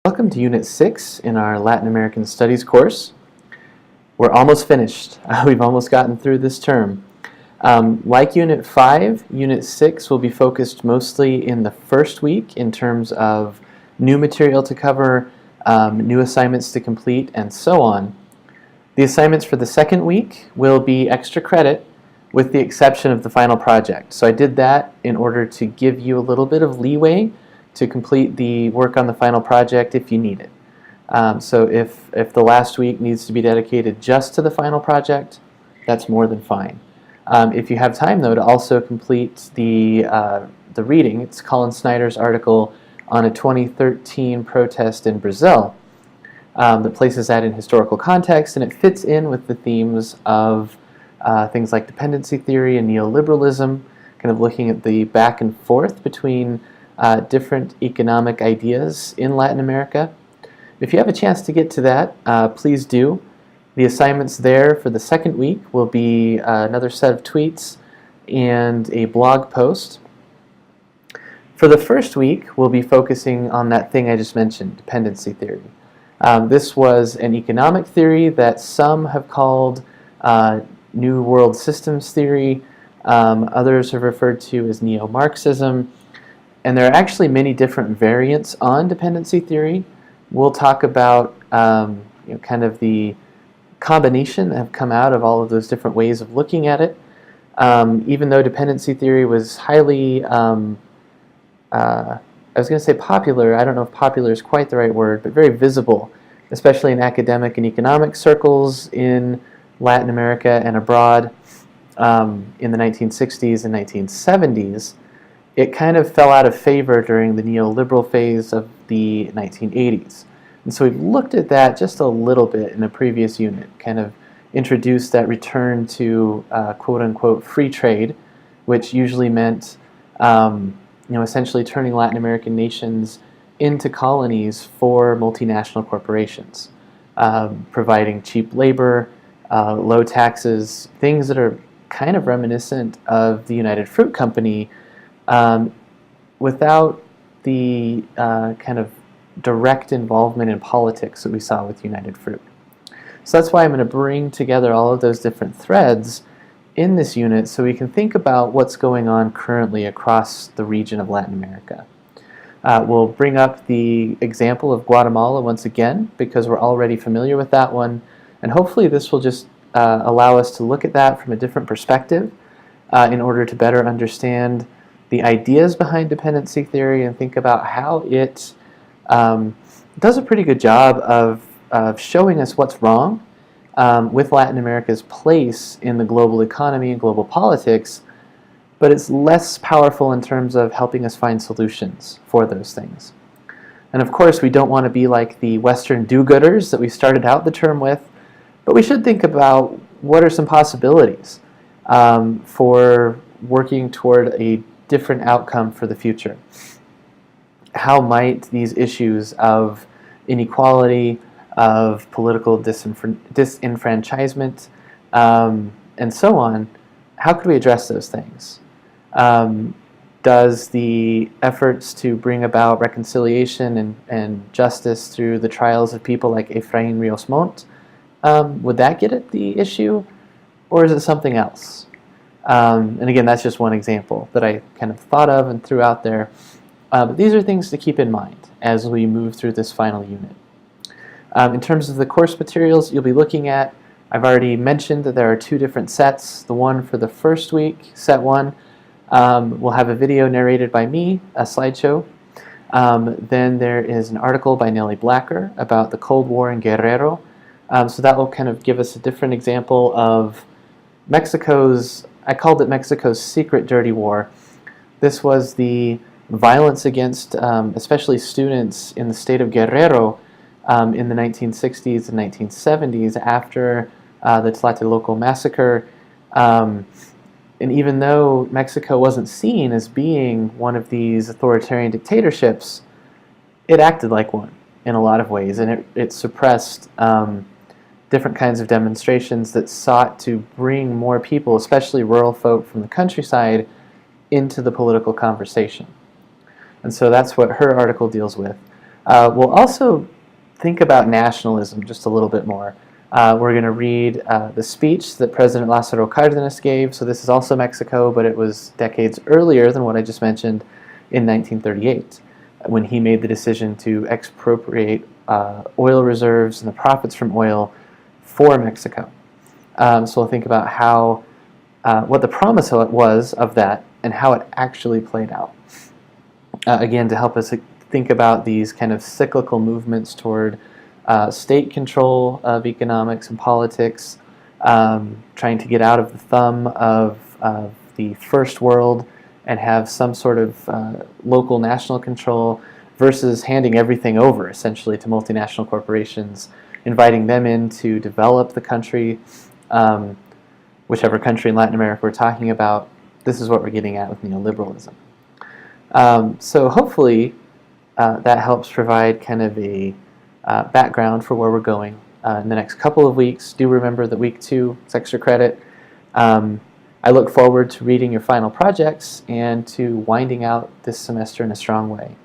Welcome to Unit 6 in our Latin American Studies course. We're almost finished. We've almost gotten through this term. Like Unit 5, Unit 6 will be focused mostly in the first week in terms of new material to cover, new assignments to complete, and so on. The assignments for the second week will be extra credit with the exception of the final project. So I did that in order to give you a little bit of leeway to complete the work on the final project if you need it. So if the last week needs to be dedicated just to the final project, that's more than fine. If you have time, though, to also complete the reading, it's Colin Snyder's article on a 2013 protest in Brazil that places that in historical context, and it fits in with the themes of things like dependency theory and neoliberalism, kind of looking at the back and forth between different economic ideas in Latin America. If you have a chance to get to that, please do. The assignments there for the second week will be another set of tweets and a blog post. For the first week, we'll be focusing on that thing I just mentioned, dependency theory. This was an economic theory that some have called New World Systems theory. Others have referred to as neo-Marxism. And there are actually many different variants on dependency theory. We'll talk about kind of the combination that have come out of all of those different ways of looking at it. Even though dependency theory was highly, I was going to say popular, I don't know if popular is quite the right word, but very visible, especially in academic and economic circles in Latin America and abroad in the 1960s and 1970s. It kind of fell out of favor during the neoliberal phase of the 1980s. And so we've looked at that just a little bit in a previous unit, kind of introduced that return to quote-unquote free trade, which usually meant essentially turning Latin American nations into colonies for multinational corporations, providing cheap labor, low taxes, things that are kind of reminiscent of the United Fruit Company, without the kind of direct involvement in politics that we saw with United Fruit. So that's why I'm going to bring together all of those different threads in this unit so we can think about what's going on currently across the region of Latin America. We'll bring up the example of Guatemala once again because we're already familiar with that one, and hopefully this will just allow us to look at that from a different perspective in order to better understand the ideas behind dependency theory and think about how it does a pretty good job of showing us what's wrong with Latin America's place in the global economy and global politics, but it's less powerful in terms of helping us find solutions for those things. And of course, we don't want to be like the Western do-gooders that we started out the term with, but we should think about what are some possibilities for working toward a different outcome for the future. How might these issues of inequality, of political disenfranchisement, and so on, how could we address those things? Does the efforts to bring about reconciliation and justice through the trials of people like Efrain Rios Montt, would that get at the issue, or is it something else? And again, that's just one example that I kind of thought of and threw out there. But these are things to keep in mind as we move through this final unit. In terms of the course materials you'll be looking at, I've already mentioned that there are two different sets. The one for the first week, set 1, will have a video narrated by me, a slideshow. Then there is an article by Nellie Blacker about the Cold War in Guerrero. So that will kind of give us a different example of Mexico's, I called it Mexico's secret dirty war. This was the violence against especially students in the state of Guerrero in the 1960s and 1970s after the Tlatelolco massacre. And even though Mexico wasn't seen as being one of these authoritarian dictatorships, it acted like one in a lot of ways, and it suppressed different kinds of demonstrations that sought to bring more people, especially rural folk from the countryside, into the political conversation. And so that's what her article deals with. We'll also think about nationalism just a little bit more. We're going to read the speech that President Lázaro Cárdenas gave. So this is also Mexico, but it was decades earlier than what I just mentioned in 1938, when he made the decision to expropriate oil reserves and the profits from oil for Mexico. So we'll think about how what the promise was of that and how it actually played out. Again, to help us think about these kind of cyclical movements toward state control of economics and politics, trying to get out of the thumb of the first world and have some sort of local national control versus handing everything over essentially to multinational corporations, inviting them in to develop the country, whichever country in Latin America we're talking about. This is what we're getting at with neoliberalism. So hopefully that helps provide kind of a background for where we're going in the next couple of weeks. Do remember that week 2 is extra credit. I look forward to reading your final projects and to winding out this semester in a strong way.